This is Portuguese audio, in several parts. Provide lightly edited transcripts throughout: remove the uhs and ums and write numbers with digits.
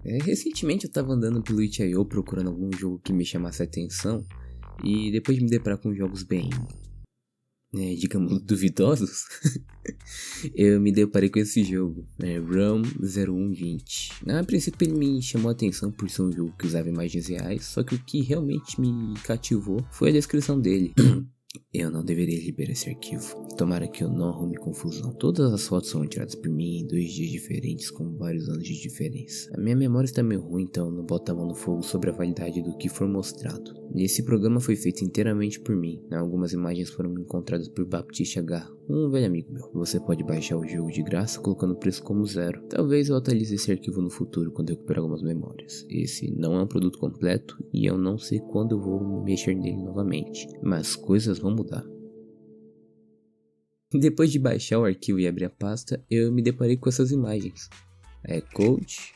Recentemente eu tava andando pelo itch.io procurando algum jogo que me chamasse a atenção, e depois de me deparar com jogos bem, digamos, duvidosos, eu me deparei com esse jogo, Rum 0120. A princípio ele me chamou a atenção por ser um jogo que usava imagens reais, só que o que realmente me cativou foi a descrição dele. Eu não deveria liberar esse arquivo. Tomara que eu não arrume confusão. Todas as fotos foram tiradas por mim em 2 dias diferentes, com vários anos de diferença. A minha memória está meio ruim, então não bota a mão no fogo sobre a validade do que for mostrado. Esse programa foi feito inteiramente por mim. Algumas imagens foram encontradas por Baptiste H, um velho amigo meu. Você pode baixar o jogo de graça colocando o preço como 0. Talvez eu atualize esse arquivo no futuro quando eu recuperar algumas memórias. Esse não é um produto completo e eu não sei quando eu vou mexer nele novamente, mas coisas vão mudar. Depois de baixar o arquivo e abrir a pasta, eu me deparei com essas imagens. Code,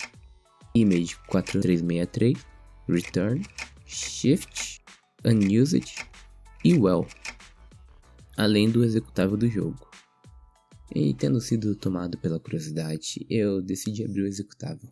Image 4363, Return, Shift, Unused e Well, além do executável do jogo. E tendo sido tomado pela curiosidade, eu decidi abrir o executável.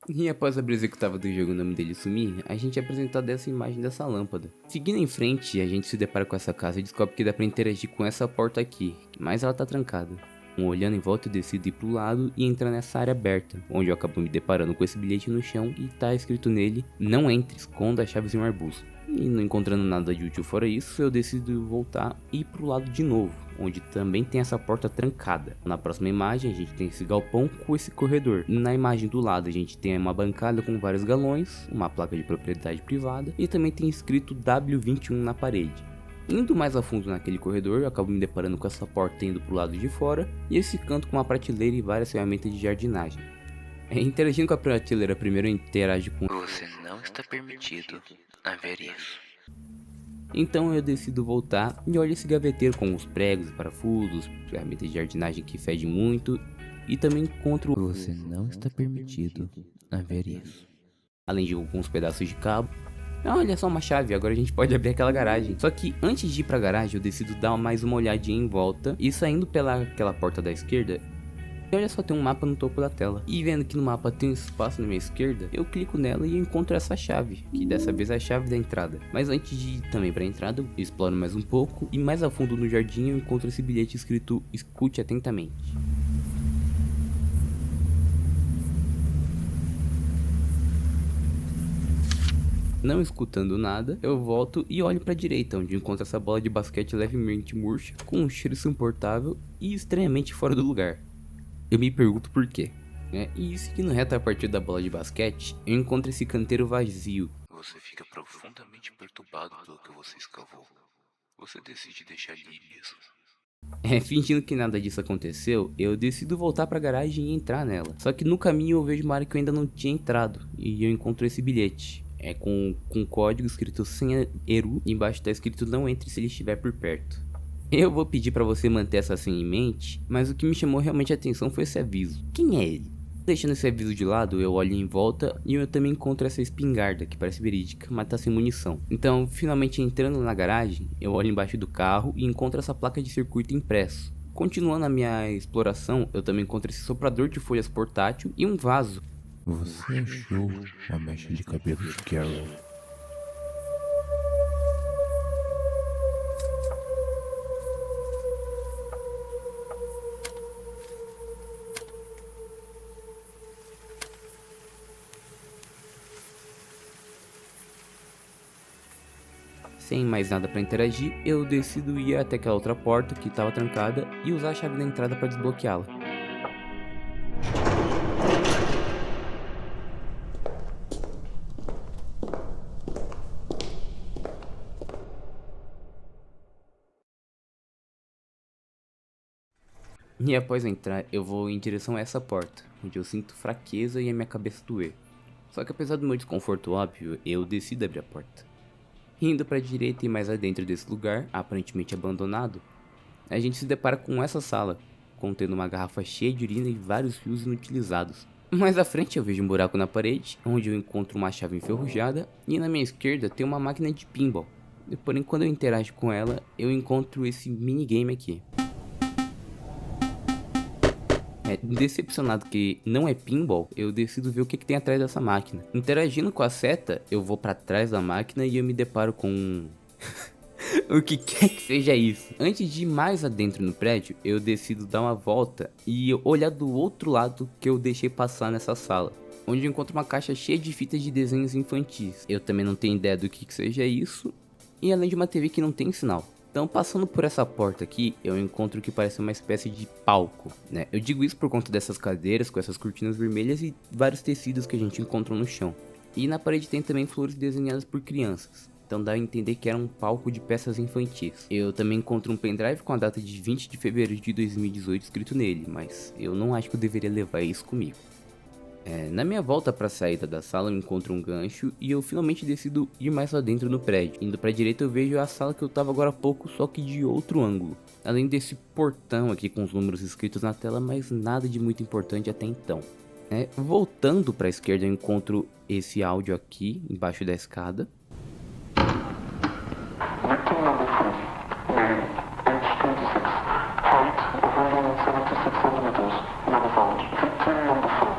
E após abrir o executável do jogo e o nome dele sumir, a gente é apresentado essa imagem dessa lâmpada. Seguindo em frente, a gente se depara com essa casa e descobre que dá pra interagir com essa porta aqui, mas ela tá trancada. Olhando em volta, eu decido ir pro lado e entrar nessa área aberta, onde eu acabo me deparando com esse bilhete no chão e tá escrito nele: não entre, esconda as chaves em um arbusto. E não encontrando nada de útil fora isso, eu decido voltar e ir pro lado de novo, onde também tem essa porta trancada. Na próxima imagem a gente tem esse galpão com esse corredor. Na imagem do lado a gente tem uma bancada com vários galões, uma placa de propriedade privada e também tem escrito W21 na parede. Indo mais a fundo naquele corredor, eu acabo me deparando com essa porta indo pro lado de fora e esse canto com uma prateleira e várias ferramentas de jardinagem. Interagindo com a prateleira, primeiro eu interajo com Você não está permitido a ver isso. Então eu decido voltar e olho esse gaveteiro com os pregos e parafusos, ferramentas de jardinagem que fede muito e também encontro Você não está permitido a ver isso. além de alguns pedaços de cabo. Olha só uma chave, agora a gente pode abrir aquela garagem. Só que antes de ir pra garagem eu decido dar mais uma olhadinha em volta e saindo pela aquela porta da esquerda, olha só, tem um mapa no topo da tela. E vendo que no mapa tem um espaço na minha esquerda, eu clico nela e eu encontro essa chave, que dessa vez é a chave da entrada. Mas antes de ir também pra entrada, eu exploro mais um pouco e mais a fundo no jardim eu encontro esse bilhete escrito: escute atentamente. Não escutando nada, eu volto e olho pra direita, onde encontro essa bola de basquete levemente murcha, com um cheiro insuportável e estranhamente fora do lugar. Eu me pergunto por quê. E seguindo reto a partir da bola de basquete, eu encontro esse canteiro vazio. Você fica profundamente perturbado pelo que você escavou. Você decide deixar ali mesmo. Fingindo que nada disso aconteceu, eu decido voltar pra garagem e entrar nela. Só que no caminho eu vejo uma área que eu ainda não tinha entrado, e eu encontro esse bilhete. Com código escrito sem Eru, e embaixo tá escrito: não entre se ele estiver por perto. Eu vou pedir pra você manter essa senha em mente, mas o que me chamou realmente a atenção foi esse aviso. Quem é ele? Deixando esse aviso de lado, eu olho em volta e eu também encontro essa espingarda que parece verídica, mas tá sem munição. Então, finalmente entrando na garagem, eu olho embaixo do carro e encontro essa placa de circuito impresso. Continuando a minha exploração, eu também encontro esse soprador de folhas portátil e um vaso. Você achou a mecha de cabelo de Carol? Sem mais nada pra interagir, eu decido ir até aquela outra porta que estava trancada e usar a chave da entrada para desbloqueá-la. E após entrar, eu vou em direção a essa porta, onde eu sinto fraqueza e a minha cabeça doer. Só que apesar do meu desconforto óbvio, eu decido abrir a porta. Indo para a direita e mais adentro desse lugar, aparentemente abandonado, a gente se depara com essa sala, contendo uma garrafa cheia de urina e vários fios inutilizados. Mais à frente eu vejo um buraco na parede, onde eu encontro uma chave enferrujada, e na minha esquerda tem uma máquina de pinball. Porém, quando eu interajo com ela, eu encontro esse minigame aqui. Decepcionado que não é pinball, eu decido ver o que tem atrás dessa máquina. Interagindo com a seta, eu vou pra trás da máquina e eu me deparo com o que quer que seja isso. Antes de ir mais adentro no prédio, eu decido dar uma volta e olhar do outro lado que eu deixei passar nessa sala, onde eu encontro uma caixa cheia de fitas de desenhos infantis. Eu também não tenho ideia do que seja isso, e além de uma TV que não tem sinal. Então, passando por essa porta aqui, eu encontro o que parece uma espécie de palco, né? Eu digo isso por conta dessas cadeiras com essas cortinas vermelhas e vários tecidos que a gente encontra no chão. E na parede tem também flores desenhadas por crianças. Então dá a entender que era um palco de peças infantis. Eu também encontro um pendrive com a data de 20 de fevereiro de 2018 escrito nele, mas eu não acho que eu deveria levar isso comigo. Na minha volta para a saída da sala eu encontro um gancho e eu finalmente decido ir mais lá dentro no prédio. Indo para a direita eu vejo a sala que eu tava agora há pouco, só que de outro ângulo. Além desse portão aqui com os números escritos na tela, mas nada de muito importante até então. Voltando para a esquerda eu encontro esse áudio aqui embaixo da escada. Victim number 3, male, age 26, height 176 centimeters, never found. Victim number 4,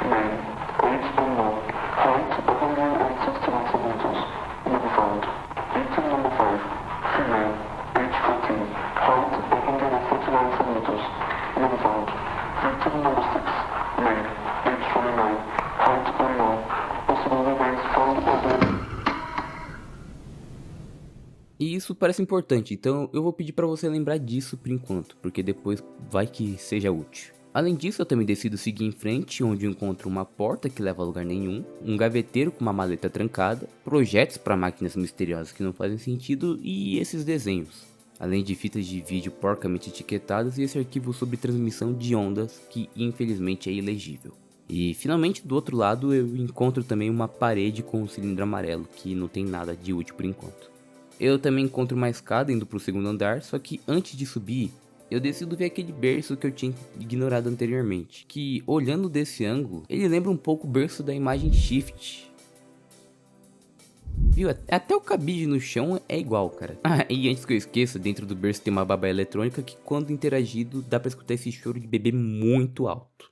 male, age unknown, height 161 centimeters, never found. Victim number 5, female, age 14, height 149 centimeters, never found. Victim number 6, male, age 29, height unknown, possible remains found or dead. E isso parece importante, então eu vou pedir para você lembrar disso por enquanto, porque depois vai que seja útil. Além disso, eu também decido seguir em frente, onde eu encontro uma porta que leva a lugar nenhum, um gaveteiro com uma maleta trancada, projetos para máquinas misteriosas que não fazem sentido e esses desenhos. Além de fitas de vídeo porcamente etiquetadas e esse arquivo sobre transmissão de ondas que infelizmente é ilegível. E finalmente do outro lado eu encontro também uma parede com um cilindro amarelo que não tem nada de útil por enquanto. Eu também encontro uma escada indo pro segundo andar, só que antes de subir, eu decido ver aquele berço que eu tinha ignorado anteriormente. Que, olhando desse ângulo, ele lembra um pouco o berço da imagem Shift. Viu? Até o cabide no chão é igual, cara. E antes que eu esqueça, dentro do berço tem uma babá eletrônica que, quando interagido, dá pra escutar esse choro de bebê muito alto.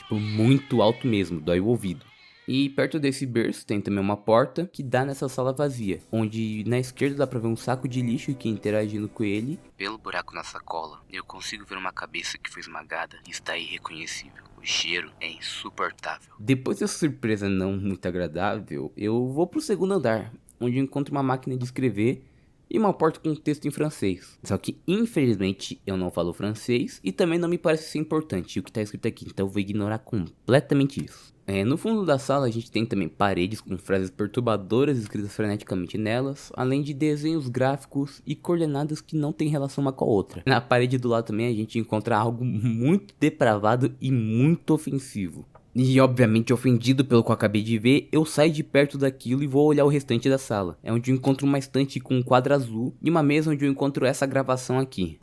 Muito alto mesmo, dói o ouvido. E perto desse berço tem também uma porta que dá nessa sala vazia, onde na esquerda dá pra ver um saco de lixo que interagindo com ele. Pelo buraco na sacola, eu consigo ver uma cabeça que foi esmagada e está irreconhecível. O cheiro é insuportável. Depois dessa surpresa não muito agradável, eu vou pro segundo andar, onde eu encontro uma máquina de escrever e uma porta com texto em francês. Só que infelizmente eu não falo francês e também não me parece ser importante o que está escrito aqui, então eu vou ignorar completamente isso. No fundo da sala a gente tem também paredes com frases perturbadoras escritas freneticamente nelas, além de desenhos gráficos e coordenadas que não tem relação uma com a outra. Na parede do lado também a gente encontra algo muito depravado e muito ofensivo. E obviamente ofendido pelo que eu acabei de ver, eu saio de perto daquilo e vou olhar o restante da sala. É onde eu encontro uma estante com um quadro azul e uma mesa onde eu encontro essa gravação aqui.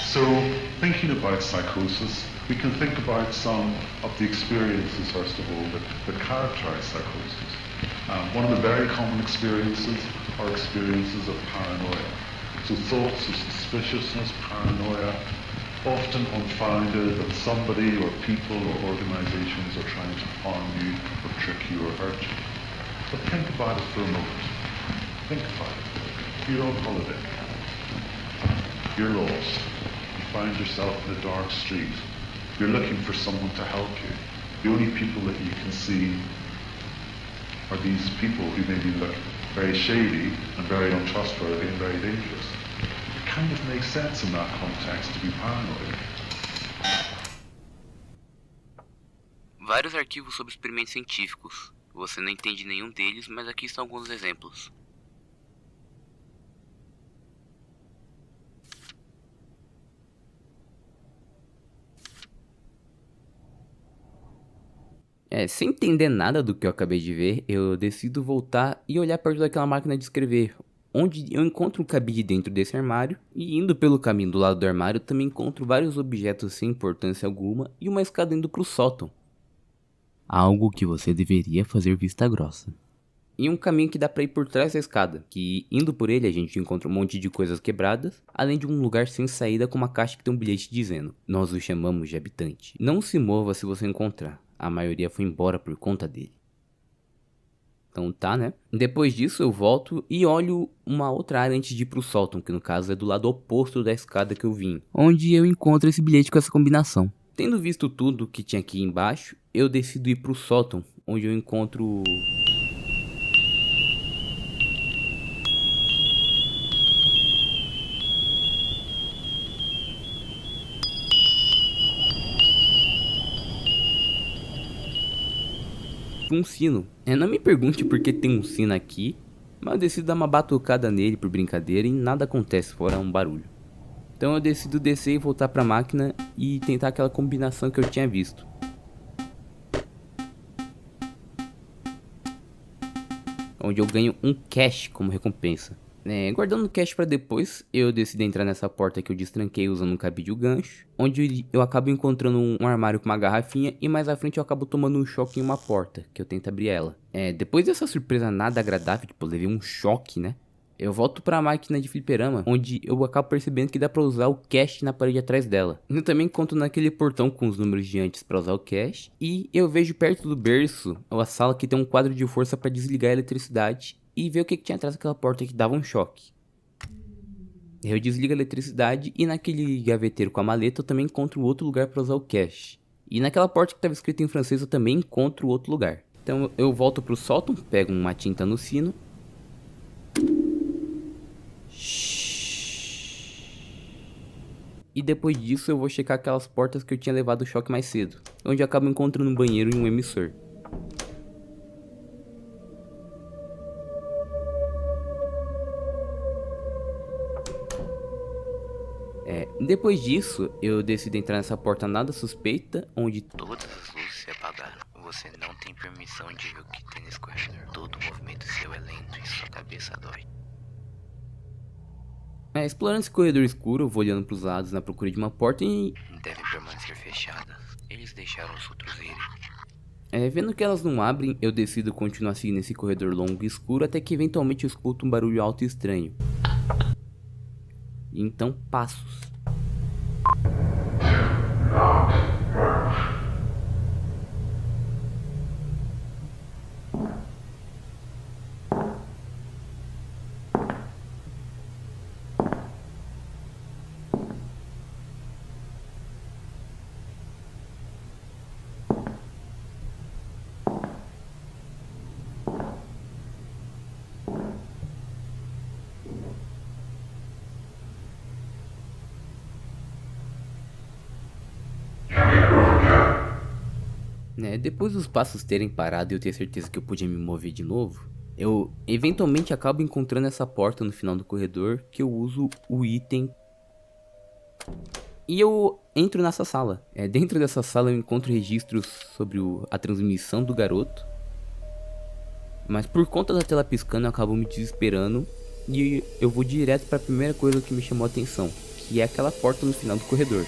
So, thinking about psychosis, we can think about some of the experiences, first of all, that characterize psychosis. One of the very common experiences are experiences of paranoia. So thoughts of suspiciousness, paranoia, often unfounded that somebody or people or organizations are trying to harm you or trick you or hurt you. But think about it for a moment. Think about it. You're on holiday. You're lost. You find yourself in a dark street. You're looking for someone to help you. The only people that you can see are these people who maybe look very shady and very untrustworthy and very dangerous. It kind of makes sense in that context to be paranoid. Vários arquivos sobre experimentos científicos. Você não entende nenhum deles, mas aqui estão alguns exemplos. Sem entender nada do que eu acabei de ver, eu decido voltar e olhar perto daquela máquina de escrever, onde eu encontro um cabide dentro desse armário, e indo pelo caminho do lado do armário também encontro vários objetos sem importância alguma e uma escada indo pro sótão. Algo que você deveria fazer vista grossa. E um caminho que dá pra ir por trás da escada, que indo por ele a gente encontra um monte de coisas quebradas, além de um lugar sem saída com uma caixa que tem um bilhete dizendo: nós o chamamos de habitante. Não se mova se você encontrar, a maioria foi embora por conta dele. Então tá, né? Depois disso eu volto e olho uma outra área antes de ir pro sótão, que no caso é do lado oposto da escada que eu vim, onde eu encontro esse bilhete com essa combinação. Tendo visto tudo que tinha aqui embaixo, eu decido ir pro sótão, onde eu encontro... um sino. Não me pergunte por que tem um sino aqui, mas eu decido dar uma batucada nele por brincadeira e nada acontece fora um barulho. Então eu decido descer e voltar pra máquina e tentar aquela combinação que eu tinha visto. Onde eu ganho um cash como recompensa. Guardando o cash pra depois, eu decido entrar nessa porta que eu destranquei usando um cabide e o gancho, onde eu acabo encontrando um armário com uma garrafinha e mais à frente eu acabo tomando um choque em uma porta, que eu tento abrir ela. Depois dessa surpresa nada agradável, tipo, eu levei um choque, né? Eu volto pra máquina de fliperama, onde eu acabo percebendo que dá pra usar o cash na parede atrás dela. Eu também encontro naquele portão com os números de antes pra usar o cash, e eu vejo perto do berço a sala que tem um quadro de força pra desligar a eletricidade, e ver o que tinha atrás daquela porta que dava um choque. Eu desligo a eletricidade e naquele gaveteiro com a maleta eu também encontro outro lugar para usar o cash. E naquela porta que estava escrito em francês eu também encontro outro lugar. Então eu volto pro sótão, pego uma tinta no sino. E depois disso eu vou checar aquelas portas que eu tinha levado o choque mais cedo, onde eu acabo encontrando um banheiro e um emissor. Depois disso, eu decido entrar nessa porta nada suspeita, onde Todas as luzes se apagaram. Você não tem permissão de ver o que tem nesse corredor. Todo movimento seu é lento e sua cabeça dói. explorando esse corredor escuro, eu vou olhando pros lados na procura de uma porta e... Devem permanecer fechadas. Eles deixaram os outros irem. vendo que elas não abrem, eu decido continuar seguindo esse corredor longo e escuro até que eventualmente eu escuto um barulho alto e estranho. Então, passos. Depois dos passos terem parado e eu ter certeza que eu podia me mover de novo, eu eventualmente acabo encontrando essa porta no final do corredor que eu uso o item. E eu entro nessa sala. Dentro dessa sala eu encontro registros sobre a transmissão do garoto. Mas por conta da tela piscando eu acabo me desesperando e eu vou direto para a primeira coisa que me chamou a atenção, que é aquela porta no final do corredor.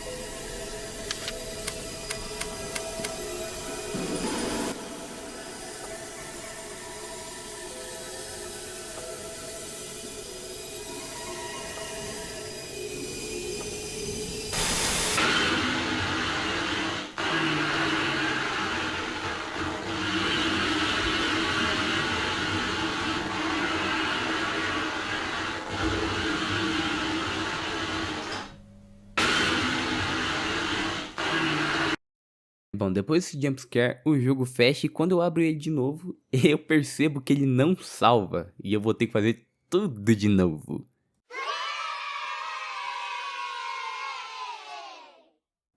Bom, depois desse jumpscare, o jogo fecha e quando eu abro ele de novo, eu percebo que ele não salva. E eu vou ter que fazer tudo de novo.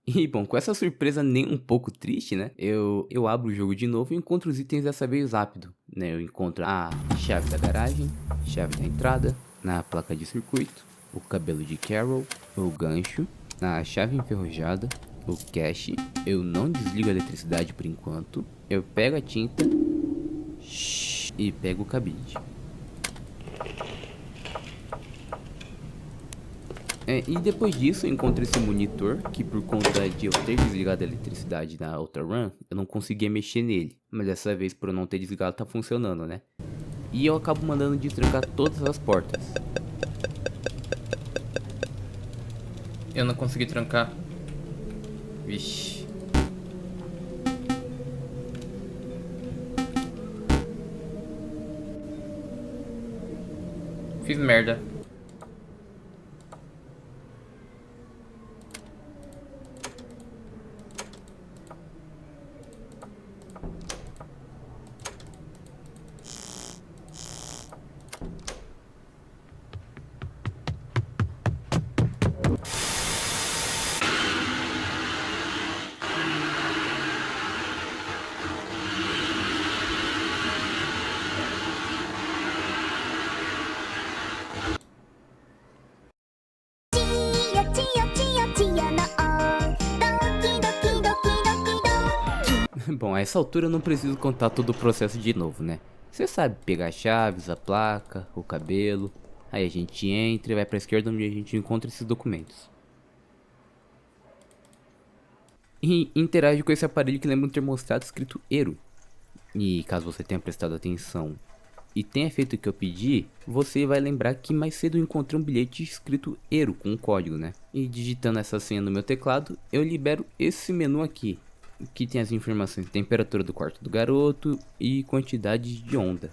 E bom, com essa surpresa nem um pouco triste, né? Eu abro o jogo de novo e encontro os itens dessa vez rápido, né? Eu encontro a chave da garagem, chave da entrada, na placa de circuito, o cabelo de Carol, o gancho, a chave enferrujada, o cache. Eu não desligo a eletricidade por enquanto. Eu pego a tinta e pego o cabide. E depois disso eu encontrei esse monitor, que por conta de eu ter desligado a eletricidade na outra run, eu não conseguia mexer nele. Mas dessa vez, por eu não ter desligado, tá funcionando, né? E eu acabo mandando destrancar todas as portas. Eu não consegui trancar. Vixe. Fiz merda. Bom, a essa altura eu não preciso contar todo o processo de novo, né? Você sabe, pegar as chaves, a placa, o cabelo. Aí a gente entra e vai pra esquerda onde a gente encontra esses documentos. E interage com esse aparelho que lembra um termostato escrito ERO. E caso você tenha prestado atenção e tenha feito o que eu pedi, você vai lembrar que mais cedo eu encontrei um bilhete escrito ERO com um código, né? E digitando essa senha no meu teclado, eu libero esse menu aqui, que tem as informações de temperatura do quarto do garoto e quantidade de onda.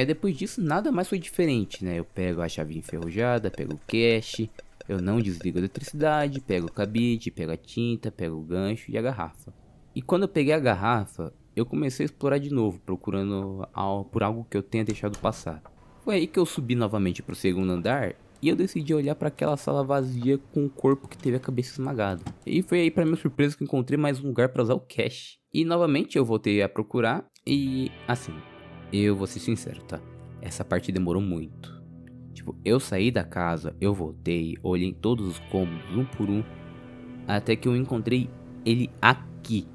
Depois disso nada mais foi diferente, né? Eu pego a chave enferrujada, pego o cache, eu não desligo a eletricidade, pego o cabide, pego a tinta, pego o gancho e a garrafa. E quando eu peguei a garrafa, eu comecei a explorar de novo, procurando por algo que eu tenha deixado passar. Foi aí que eu subi novamente para o segundo andar e eu decidi olhar para aquela sala vazia com o corpo que teve a cabeça esmagada. E foi aí, para minha surpresa, que encontrei mais um lugar para usar o cache. E novamente eu voltei a procurar e assim, eu vou ser sincero, tá? Essa parte demorou muito. Tipo, eu saí da casa, eu voltei, olhei em todos os cômodos, um por um, até que eu encontrei ele aqui.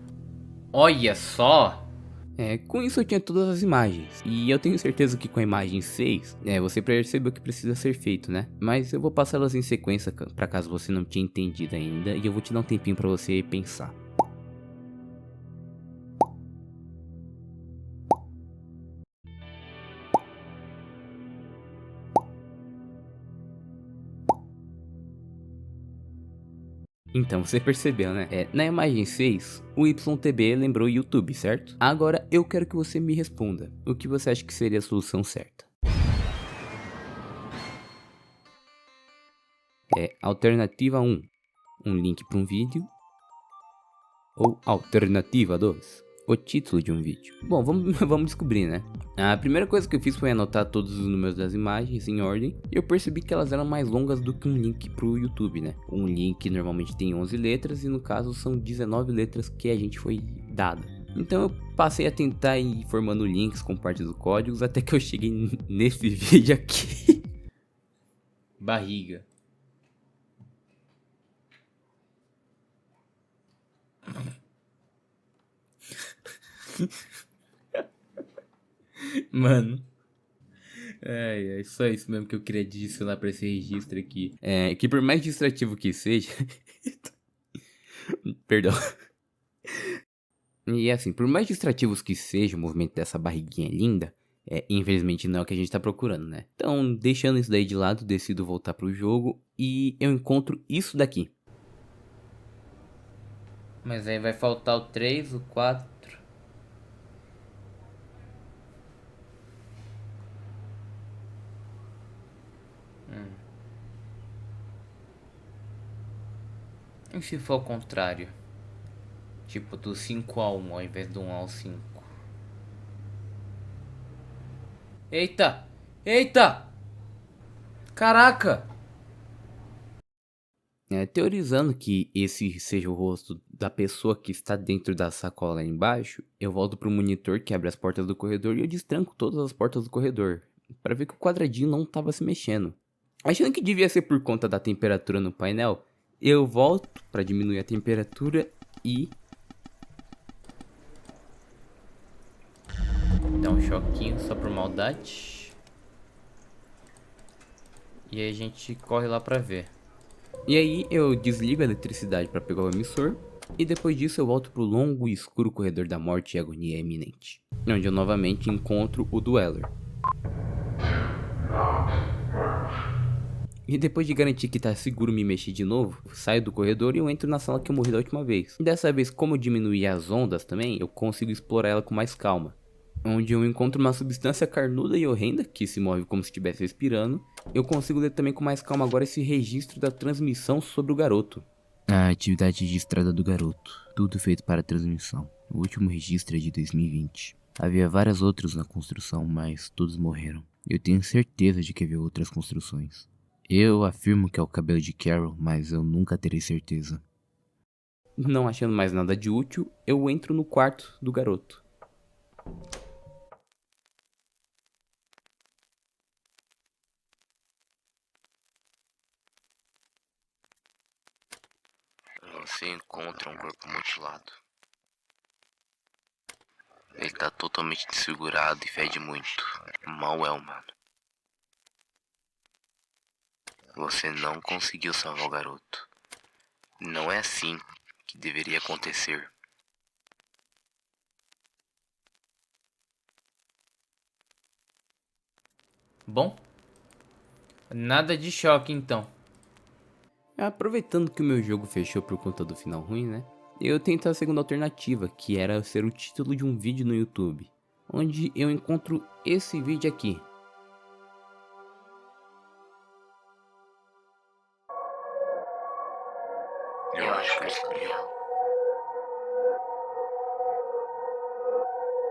Olha só! Com isso eu tinha todas as imagens, e eu tenho certeza que com a imagem 6, você percebeu o que precisa ser feito, né? Mas eu vou passá-las em sequência, pra caso você não tinha entendido ainda, e eu vou te dar um tempinho pra você pensar. Então, você percebeu, né? Na imagem 6, o YTB lembrou o YouTube, certo? Agora eu quero que você me responda. O que você acha que seria a solução certa? Alternativa 1, um link para um vídeo. Ou alternativa 2, o título de um vídeo. Bom, vamos descobrir, né? A primeira coisa que eu fiz foi anotar todos os números das imagens em ordem. E eu percebi que elas eram mais longas do que um link pro YouTube, né? Um link normalmente tem 11 letras e no caso são 19 letras que a gente foi dada. Então eu passei a tentar ir formando links com partes dos códigos até que eu cheguei nesse vídeo aqui. Barriga. Mano, é só isso mesmo que eu queria adicionar pra esse registro aqui. Que por mais distrativo que seja perdão. E assim, por mais distrativos que seja o movimento dessa barriguinha linda, infelizmente não é o que a gente tá procurando, né? Então, deixando isso daí de lado, decido voltar pro jogo e eu encontro isso daqui. Mas aí vai faltar o 3, o 4... E se for ao contrário? Tipo, do 5 ao 1 ao invés do 1 ao 5. Eita! Eita! Caraca! Teorizando que esse seja o rosto da pessoa que está dentro da sacola aí embaixo, eu volto pro monitor que abre as portas do corredor e eu destranco todas as portas do corredor, para ver que o quadradinho não estava se mexendo. Achando que devia ser por conta da temperatura no painel, eu volto para diminuir a temperatura e dá um choquinho só por maldade. E aí a gente corre lá pra ver. E aí eu desligo a eletricidade para pegar o emissor. E depois disso eu volto pro longo e escuro corredor da morte e agonia iminente, onde eu novamente encontro o Dweller. E depois de garantir que tá seguro me mexer de novo, saio do corredor e eu entro na sala que eu morri da última vez. E dessa vez, como eu diminuí as ondas também, eu consigo explorar ela com mais calma. Onde eu encontro uma substância carnuda e horrenda, que se move como se estivesse respirando. Eu consigo ler também com mais calma agora esse registro da transmissão sobre o garoto. A atividade registrada do garoto, tudo feito para a transmissão. O último registro é de 2020. Havia vários outros na construção, mas todos morreram. Eu tenho certeza de que havia outras construções. Eu afirmo que é o cabelo de Carol, mas eu nunca terei certeza. Não achando mais nada de útil, eu entro no quarto do garoto. Você encontra um corpo mutilado. Ele tá totalmente desfigurado e fede muito. Mal é humano. Você não conseguiu salvar o garoto. Não é assim que deveria acontecer. Bom, nada de choque então. Aproveitando que o meu jogo fechou por conta do final ruim, né? Eu tentei a segunda alternativa, que era ser o título de um vídeo no YouTube, onde eu encontro esse vídeo aqui. Eu acho que eu escolhi algo.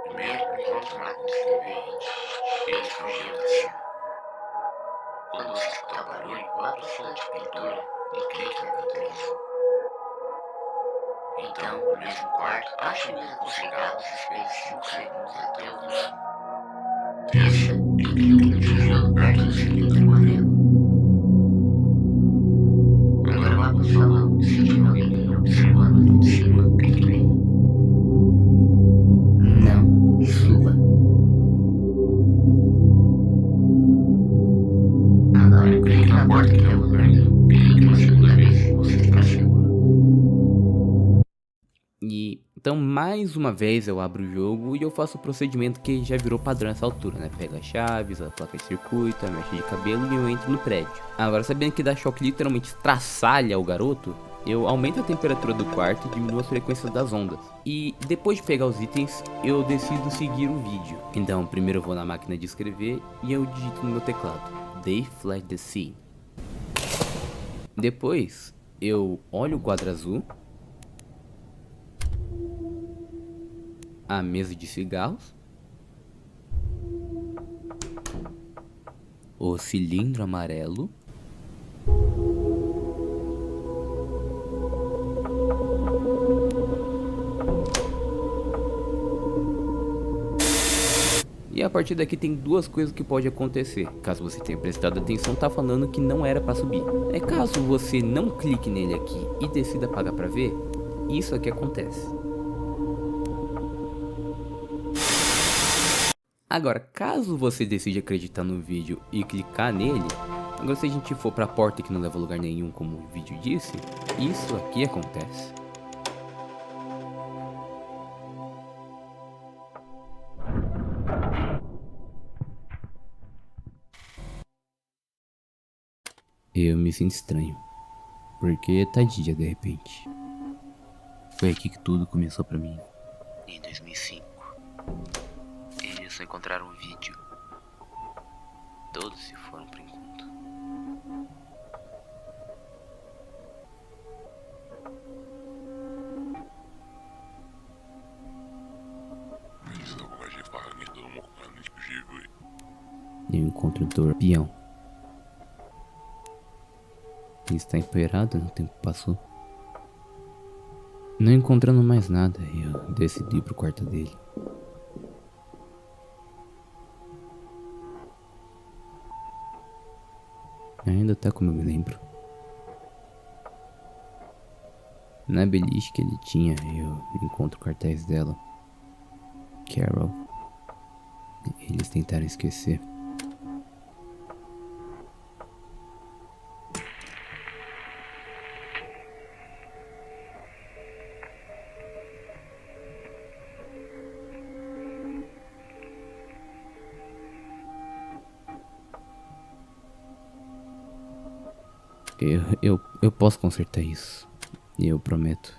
Primeiro encontro na conservante, eles fugiram da cena. Quando você escutar barulho, vá para a sala de pintura e clique na natureza. Então, no mesmo quarto, ache a mesa com cigarros e espere 5 segundos até o som. Desça e clique no tijolo perto do cilindro amarelo. Agora vá para o salão e se tiver alguém observando ali de cima, clique nele. Não, suba. Agora clique na porta que leva ao lugar nenhum. Clique uma segunda vez, você está seguro. E então mais uma vez eu abro o jogo e eu faço o procedimento que já virou padrão nessa altura, né? Pego as chaves, a placa de circuito, a mecha de cabelo e eu entro no prédio. Agora, sabendo que dá choque literalmente estraçalha o garoto, eu aumento a temperatura do quarto e diminuo a frequência das ondas. E depois de pegar os itens, eu decido seguir o vídeo. Então primeiro eu vou na máquina de escrever e eu digito no meu teclado: They fled the sea. Depois eu olho o quadro azul, a mesa de cigarros, o cilindro amarelo, e a partir daqui tem duas coisas que pode acontecer. Caso você tenha prestado atenção, tá falando que não era pra subir. É caso você não clique nele aqui e decida pagar pra ver, isso aqui acontece. Agora, caso você decida acreditar no vídeo e clicar nele, agora se a gente for pra porta que não leva a lugar nenhum, como o vídeo disse, isso aqui acontece. Eu me sinto estranho, porque tá de dia de repente. Foi aqui que tudo começou pra mim. Em 2005, eles só encontraram um vídeo. Todos se foram pro encontro. Eu encontro o Torpeão. Ele está empoeirado, o tempo passou. Não encontrando mais nada, eu decidi ir pro quarto dele. Ainda tá como eu me lembro. Na beliche que ele tinha, eu encontro cartéis dela. Carol. Eles tentaram esquecer. Eu posso consertar isso. Eu prometo.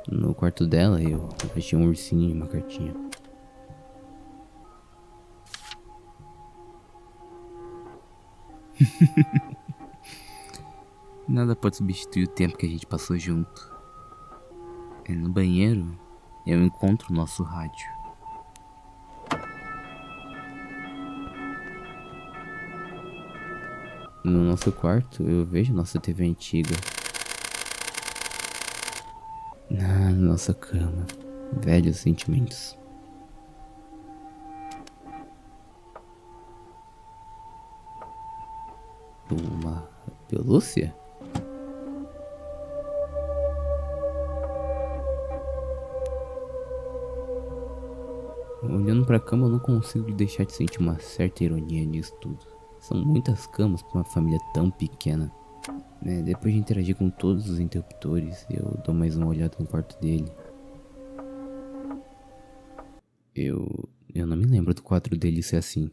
No quarto dela eu achei um ursinho e uma cartinha. Nada pode substituir o tempo que a gente passou junto. No banheiro eu encontro o nosso rádio. No nosso quarto eu vejo nossa TV antiga. Na nossa cama, velhos sentimentos. Uma pelúcia? Olhando pra cama eu não consigo deixar de sentir uma certa ironia nisso tudo. São muitas camas pra uma família tão pequena. Depois de interagir com todos os interruptores, eu dou mais uma olhada no quarto dele. Eu não me lembro do quadro dele ser assim.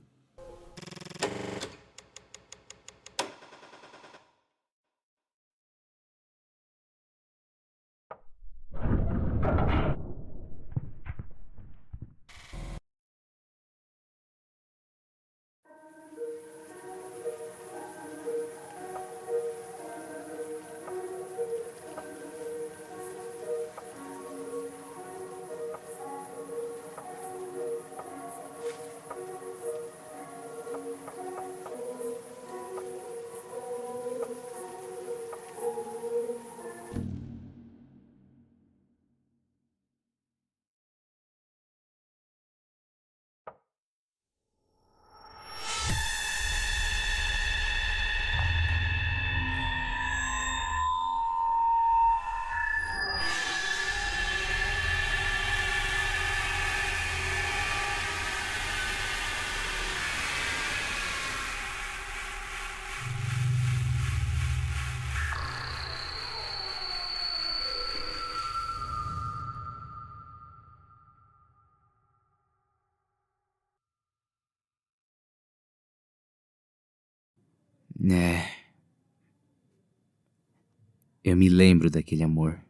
Eu me lembro daquele amor.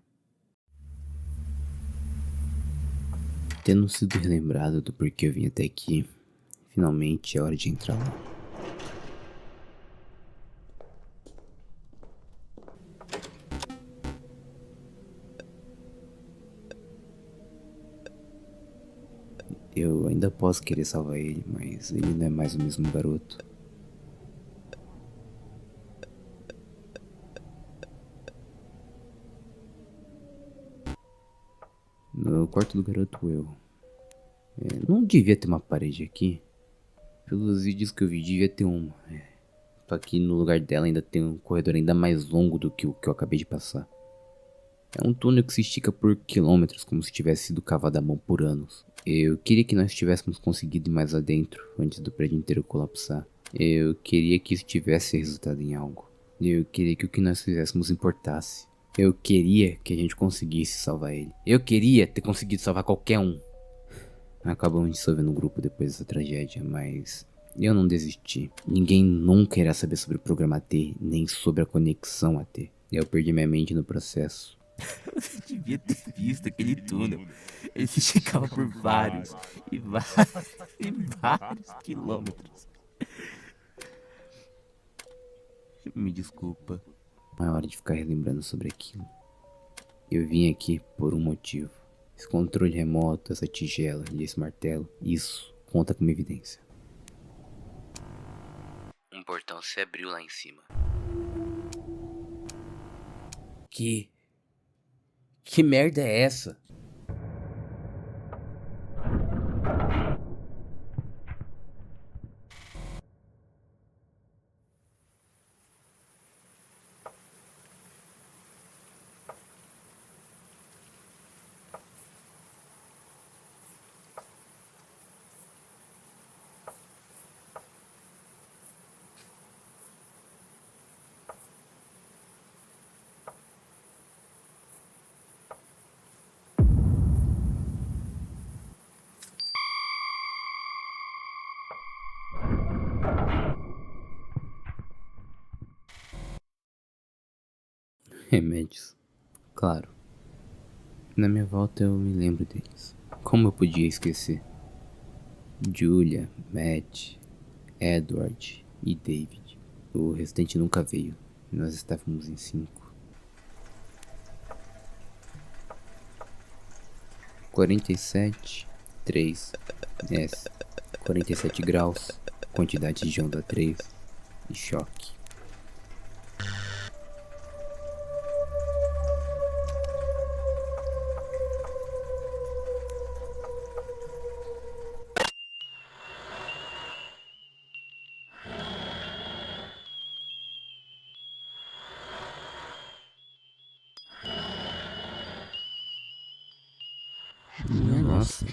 Tendo sido relembrado do porquê eu vim até aqui, finalmente é hora de entrar lá. Eu ainda posso querer salvar ele, mas ele não é mais o mesmo garoto. No quarto do garoto não devia ter uma parede aqui. Pelos vídeos que eu vi, devia ter uma. Só que no lugar dela ainda tem um corredor ainda mais longo do que o que eu acabei de passar. É um túnel que se estica por quilômetros, como se tivesse sido cavado à mão por anos. Eu queria que nós tivéssemos conseguido ir mais adentro, antes do prédio inteiro colapsar. Eu queria que isso tivesse resultado em algo. Eu queria que o que nós fizéssemos importasse. Eu queria que a gente conseguisse salvar ele. Eu queria ter conseguido salvar qualquer um. Acabamos dissolvendo o grupo depois dessa tragédia, mas eu não desisti. Ninguém nunca irá saber sobre o programa T, nem sobre a conexão a T. Eu perdi minha mente no processo. Você devia ter visto aquele túnel. Ele se esticava por vários e vários quilômetros. Me desculpa. Não é hora de ficar relembrando sobre aquilo. Eu vim aqui por um motivo. Esse controle remoto, essa tigela e esse martelo, isso conta como evidência. Um portão se abriu lá em cima. Que merda é essa? Remédios. Claro. Na minha volta eu me lembro deles. Como eu podia esquecer? Julia, Matt, Edward e David. O restante nunca veio. Nós estávamos em 5. 47, 3, S, 47 graus, quantidade de onda 3 e choque. Minha nossa,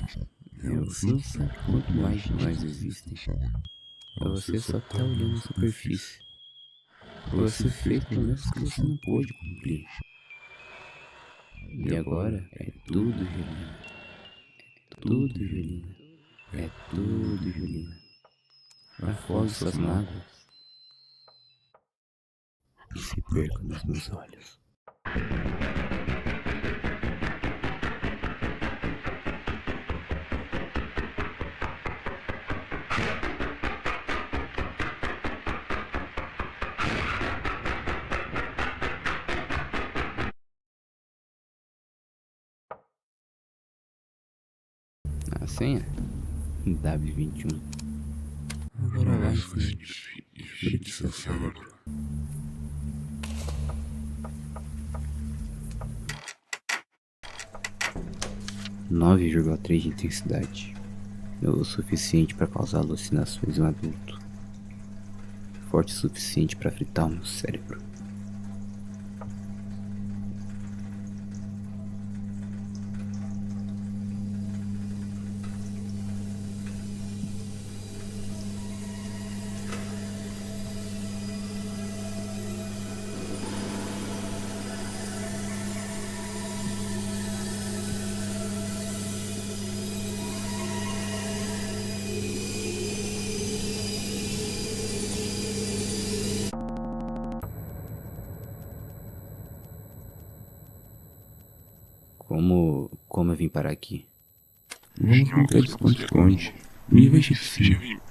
você não sabe quanto mais de nós existem. Você só tá olhando a superfície. Você fez promessas que você não pôde cumprir. E agora é tudo, Julina. Tudo, Julina. É tudo, Julina. Afogue suas mágoas e se perca nos meus olhos. A senha? W21. Agora vai, Filho de seu cérebro. 9,3 de intensidade. O suficiente para causar alucinações em um adulto. Forte o suficiente para fritar o meu cérebro. Como eu vim parar aqui? Vamos brincar de esconde-esconde. Me veja de cima.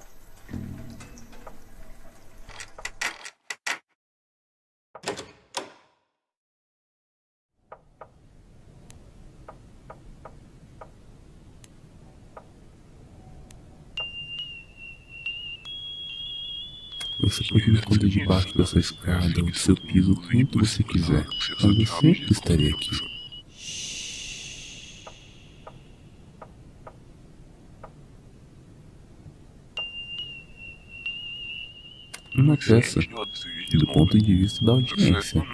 Você pode me esconder debaixo dessa escada ou do seu piso quanto você quiser, mas eu sempre estarei aqui. Uma peça, do ponto de vista da audiência.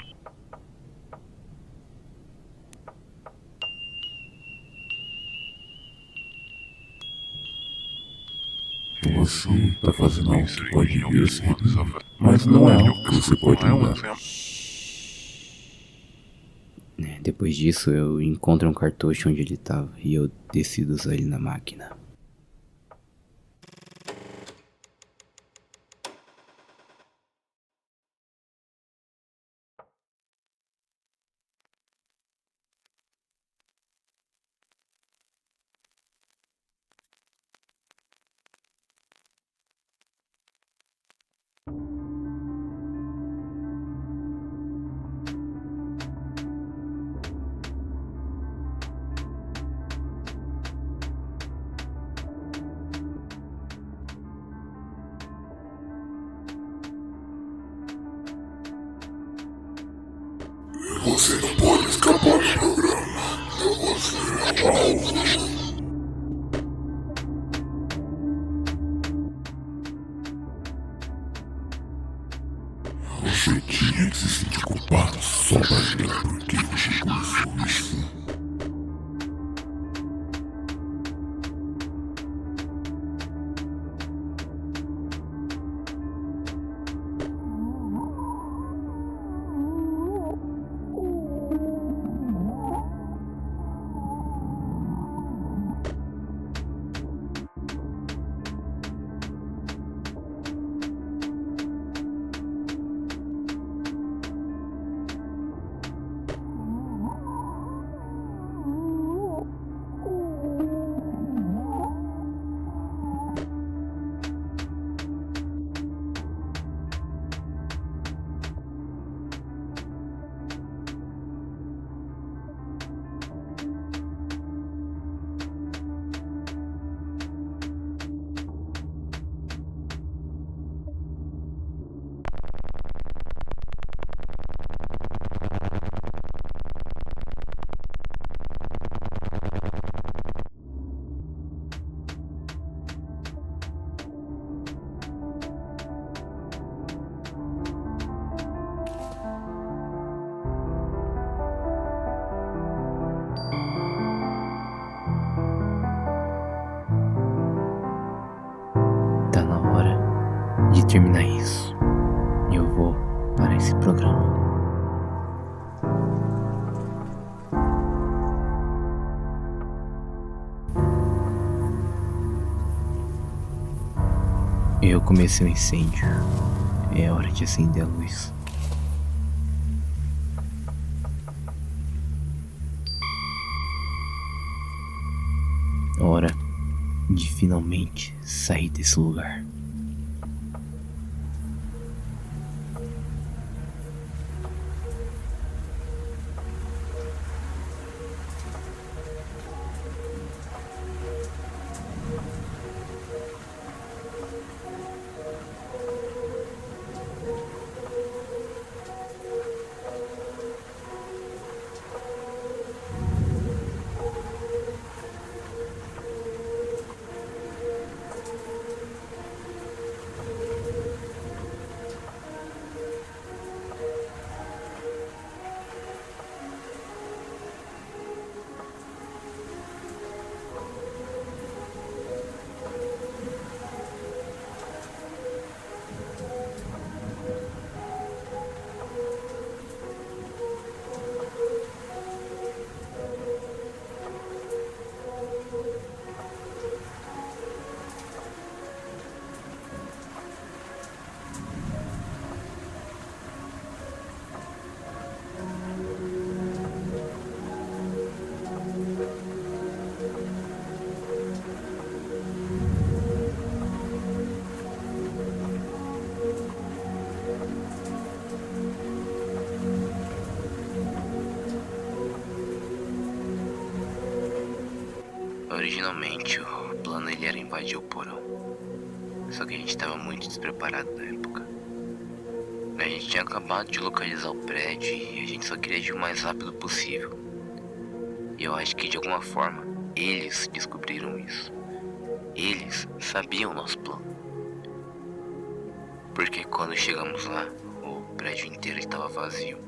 Você está fazendo algo que pode vir a ser, mas não é algo que você pode mudar. Depois disso, eu encontro um cartucho onde ele estava e eu decido usar ele na máquina. Você não pode escapar do programa. Você é o alvo. Você tinha que se sentir culpado só para ligar porque você começou isso. terminar isso, eu vou para esse programa. Eu comecei um incêndio. É hora de acender a luz. Hora de finalmente sair desse lugar. Originalmente, o plano ele era invadir o porão. Só que a gente estava muito despreparado na época. A gente tinha acabado de localizar o prédio e a gente só queria ir o mais rápido possível. E eu acho que de alguma forma, eles descobriram isso. Eles sabiam o nosso plano. Porque quando chegamos lá, o prédio inteiro estava vazio.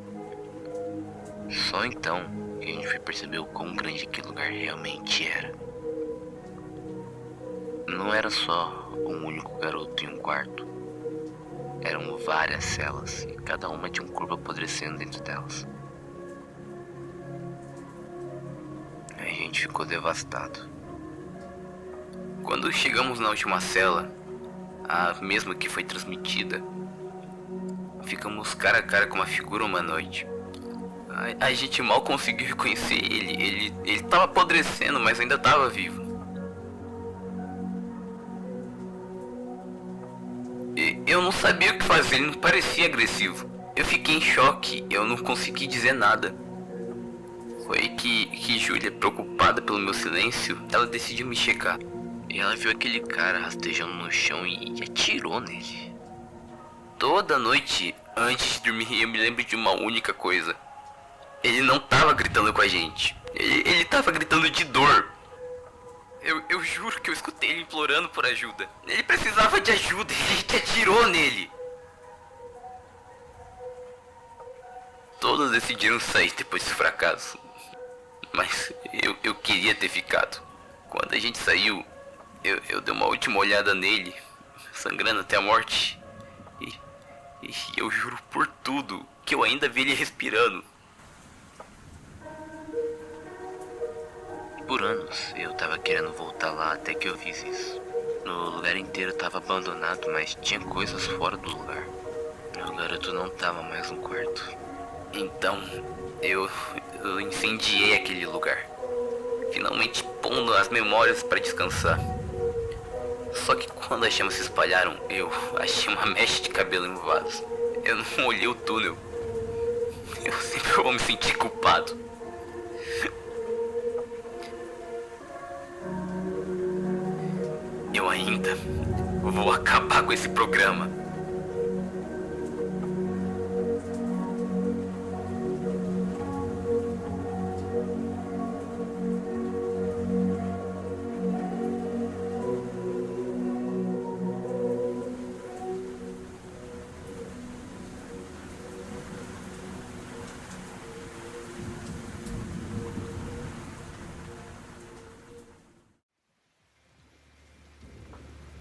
Só então que a gente foi perceber o quão grande aquele lugar realmente era. Não era só um único garoto em um quarto. Eram várias celas e cada uma tinha um corpo apodrecendo dentro delas. A gente ficou devastado. Quando chegamos na última cela, a mesma que foi transmitida, ficamos cara a cara com uma figura humanoide. A gente mal conseguiu reconhecer ele. Ele tava apodrecendo, mas ainda tava vivo. Eu não sabia o que fazer, ele não parecia agressivo. Eu fiquei em choque, eu não consegui dizer nada. Foi que Júlia, preocupada pelo meu silêncio, ela decidiu me checar. E ela viu aquele cara rastejando no chão e atirou nele. Toda noite, antes de dormir, eu me lembro de uma única coisa. Ele não tava gritando com a gente. Ele tava gritando de dor. Eu juro que eu escutei ele implorando por ajuda. Ele precisava de ajuda e a gente atirou nele. Todos decidiram sair depois desse fracasso. Mas eu queria ter ficado. Quando a gente saiu, eu dei uma última olhada nele, sangrando até a morte. E eu juro por tudo que eu ainda vi ele respirando. Por anos eu tava querendo voltar lá até que eu fiz isso. O lugar inteiro tava abandonado, mas tinha coisas fora do lugar. O garoto não tava mais no quarto. Então eu incendiei aquele lugar, finalmente pondo as memórias para descansar. Só que quando as chamas se espalharam, eu achei uma mecha de cabelo em um vaso. Eu não olhei o túnel. Eu sempre vou me sentir culpado. Eu ainda vou acabar com esse programa.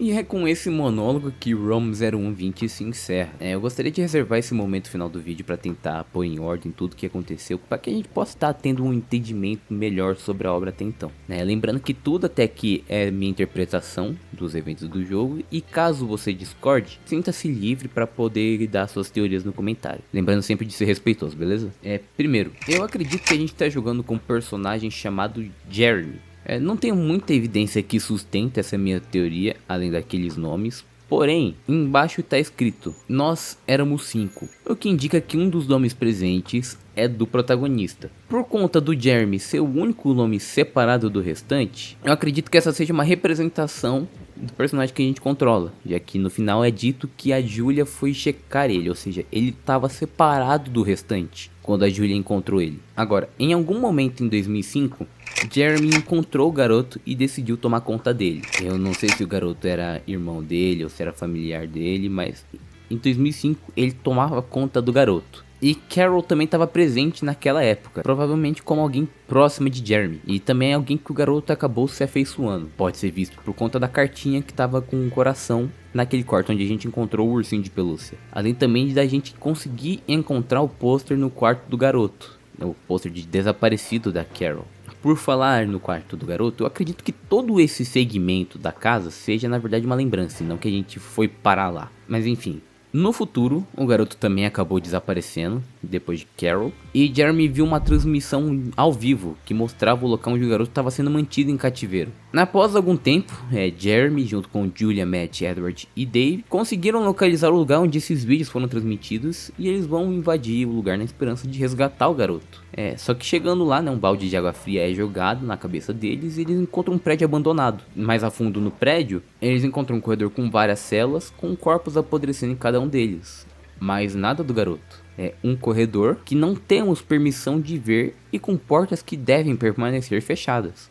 E é com esse monólogo que o ROM 0120 se encerra. Eu gostaria de reservar esse momento final do vídeo para tentar pôr em ordem tudo o que aconteceu, para que a gente possa estar tendo um entendimento melhor sobre a obra até então. Lembrando que tudo até aqui é minha interpretação dos eventos do jogo, e caso você discorde, sinta-se livre para poder dar suas teorias no comentário. Lembrando sempre de ser respeitoso, beleza? Primeiro, eu acredito que a gente está jogando com um personagem chamado Jeremy. Não tenho muita evidência que sustente essa minha teoria, além daqueles nomes. Porém, embaixo está escrito, nós éramos 5, o que indica que um dos nomes presentes é do protagonista. Por conta do Jeremy ser o único nome separado do restante, eu acredito que essa seja uma representação do personagem que a gente controla, já que no final é dito que a Julia foi checar ele, ou seja, ele estava separado do restante quando a Julia encontrou ele. Agora, em algum momento em 2005, Jeremy encontrou o garoto e decidiu tomar conta dele. Eu não sei se o garoto era irmão dele ou se era familiar dele, mas em 2005 ele tomava conta do garoto. E Carol também estava presente naquela época, provavelmente como alguém próximo de Jeremy. E também alguém que o garoto acabou se afeiçoando. Pode ser visto por conta da cartinha que estava com um coração naquele quarto onde a gente encontrou o ursinho de pelúcia. Além também da gente conseguir encontrar o pôster no quarto do garoto. O pôster de desaparecido da Carol. Por falar no quarto do garoto, eu acredito que todo esse segmento da casa seja na verdade uma lembrança, e não que a gente foi parar lá. Mas enfim. No futuro, o garoto também acabou desaparecendo, depois de Carol, e Jeremy viu uma transmissão ao vivo que mostrava o local onde o garoto estava sendo mantido em cativeiro. Após algum tempo, Jeremy, junto com Julia, Matt, Edward e Dave, conseguiram localizar o lugar onde esses vídeos foram transmitidos, e eles vão invadir o lugar na esperança de resgatar o garoto. Só que chegando lá, um balde de água fria é jogado na cabeça deles e eles encontram um prédio abandonado. Mais a fundo no prédio, eles encontram um corredor com várias celas, com corpos apodrecendo em cada um deles. Mas nada do garoto. É um corredor que não temos permissão de ver e com portas que devem permanecer fechadas.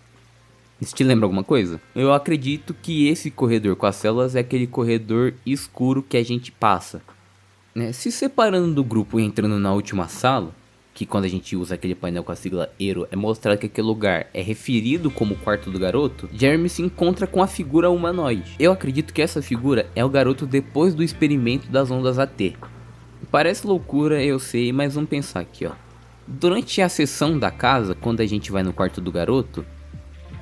Isso te lembra alguma coisa? Eu acredito que esse corredor com as celas é aquele corredor escuro que a gente passa. Se separando do grupo e entrando na última sala, que quando a gente usa aquele painel com a sigla ERO é mostrado que aquele lugar é referido como o quarto do garoto, Jeremy se encontra com a figura humanoide. Eu acredito que essa figura é o garoto depois do experimento das ondas AT. Parece loucura, eu sei, mas vamos pensar aqui, ó. Durante a sessão da casa, quando a gente vai no quarto do garoto,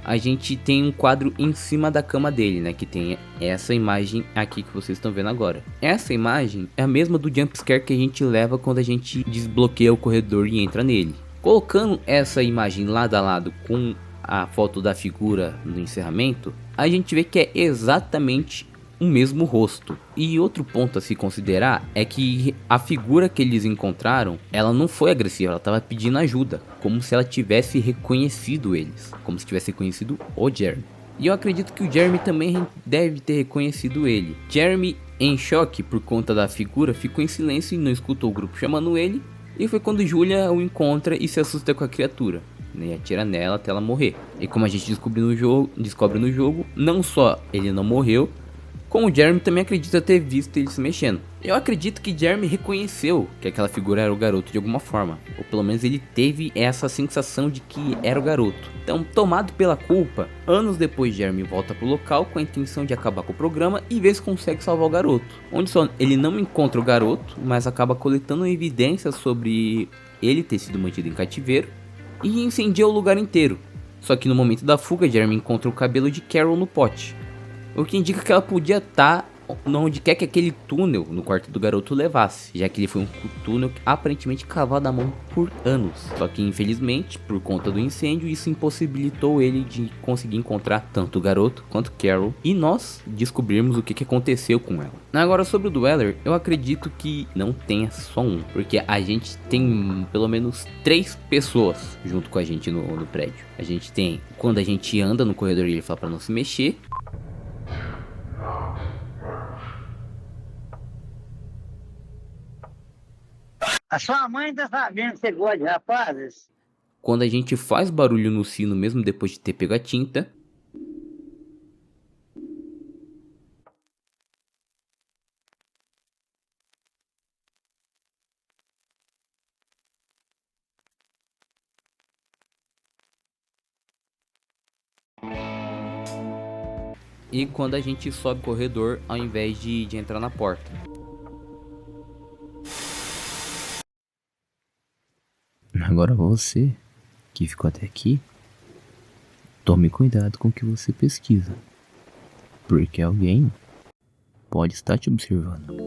a gente tem um quadro em cima da cama dele, que tem essa imagem aqui que vocês estão vendo agora. Essa imagem é a mesma do jumpscare que a gente leva quando a gente desbloqueia o corredor e entra nele. Colocando essa imagem lado a lado com a foto da figura no encerramento, a gente vê que é exatamente o mesmo rosto. E outro ponto a se considerar é que a figura que eles encontraram, ela não foi agressiva, ela estava pedindo ajuda, como se ela tivesse reconhecido eles, como se tivesse reconhecido o Jeremy. E eu acredito que o Jeremy também deve ter reconhecido ele. Jeremy, em choque por conta da figura, ficou em silêncio e não escutou o grupo chamando ele, e foi quando Julia o encontra e se assusta com a criatura, e atira nela até ela morrer. E como a gente descobre no jogo, não só ele não morreu, como o Jeremy também acredita ter visto ele se mexendo. Eu acredito que Jeremy reconheceu que aquela figura era o garoto de alguma forma, ou pelo menos ele teve essa sensação de que era o garoto. Então, tomado pela culpa, anos depois Jeremy volta pro local com a intenção de acabar com o programa e ver se consegue salvar o garoto. Onde só ele não encontra o garoto, mas acaba coletando evidências sobre ele ter sido mantido em cativeiro e incendia o lugar inteiro. Só que no momento da fuga, Jeremy encontra o cabelo de Carol no pote, o que indica que ela podia estar onde quer que aquele túnel no quarto do garoto levasse, já que ele foi um túnel aparentemente cavado à mão por anos. Só que infelizmente, por conta do incêndio, isso impossibilitou ele de conseguir encontrar tanto o garoto quanto Carol e nós descobrirmos o que aconteceu com ela. Agora, sobre o Dweller, eu acredito que não tenha só um, porque a gente tem pelo menos 3 pessoas junto com a gente no prédio. A gente tem quando a gente anda no corredor e ele fala pra não se mexer. A sua mãe tá sabendo que você gosta de rapazes? Quando a gente faz barulho no sino mesmo depois de ter pego a tinta. e quando a gente sobe o corredor ao invés de entrar na porta. Agora você, que ficou até aqui, tome cuidado com o que você pesquisa, porque alguém pode estar te observando.